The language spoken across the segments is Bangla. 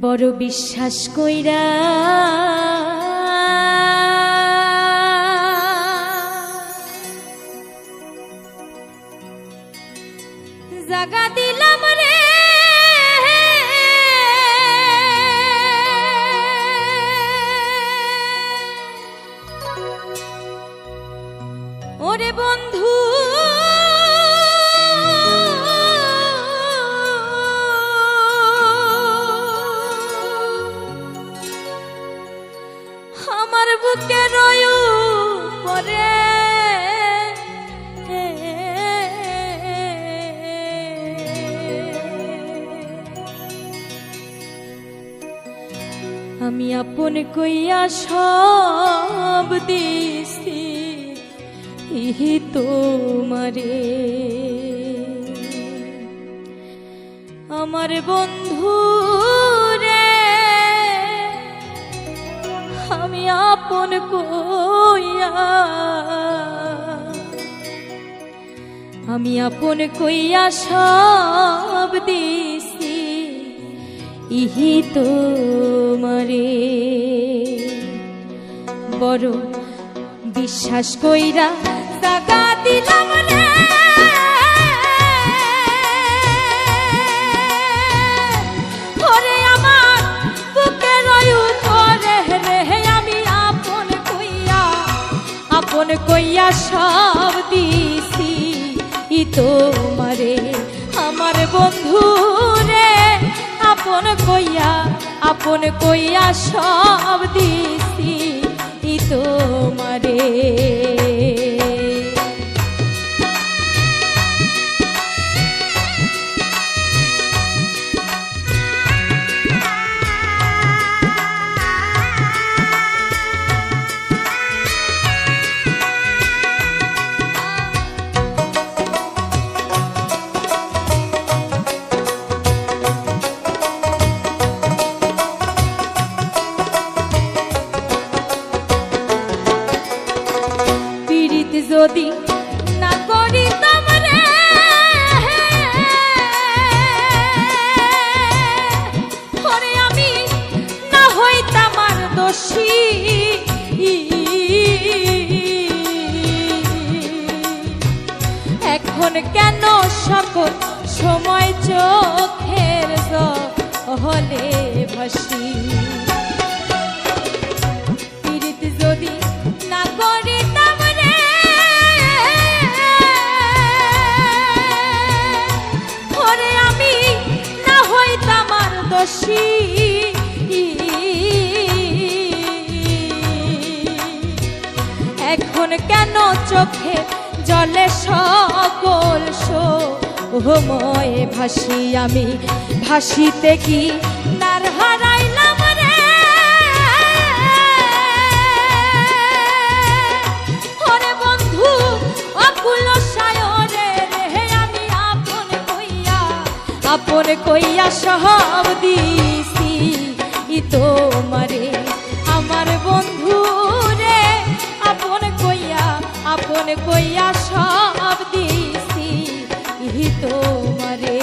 বড় বিশ্বাস কইরা জাগা দিলাম রে ওরে বন্ধু আমার বুকে রয়ু পরে আমি আপন কইয়া সব দিছি ইহি তোমারে আমার বন্ধু রে আমি আপন কইয়া সব দিছি ইহি তোমারে বড় বিশ্বাস কইরা জাগা দিলাম রে ওরে আমার বুকে রয়ু ধরে রে আমি আপন কইয়া সব দিছি ই তোমারে আমার বন্ধু রে আপন কইয়া সব দিছি ই তোমারে যদি না করিতাম রে ওরে আমি না হইতাম আর দোষী এখন কেন সকল সময় চোখের জলে ভাসি পীড়িত যদি না করিতাম এখন কেন চোখে জলে সকল সময় ভাসি আমি ভাসিতে কি নার হারাইলাম রে ওরে বন্ধু অকুল সায়রে রে আমি আপন কইয়া সব দিছি ই তোমারে আমার বন্ধু রে আপন কইয়া সব দিছি ই তোমারে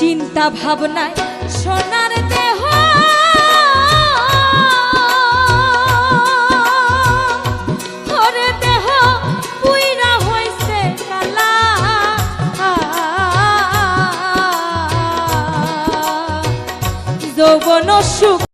চিন্তা ভাবনায় সোনার দেহ ওরে দেহ পুইরা হইছে কালা যৌবন সুখ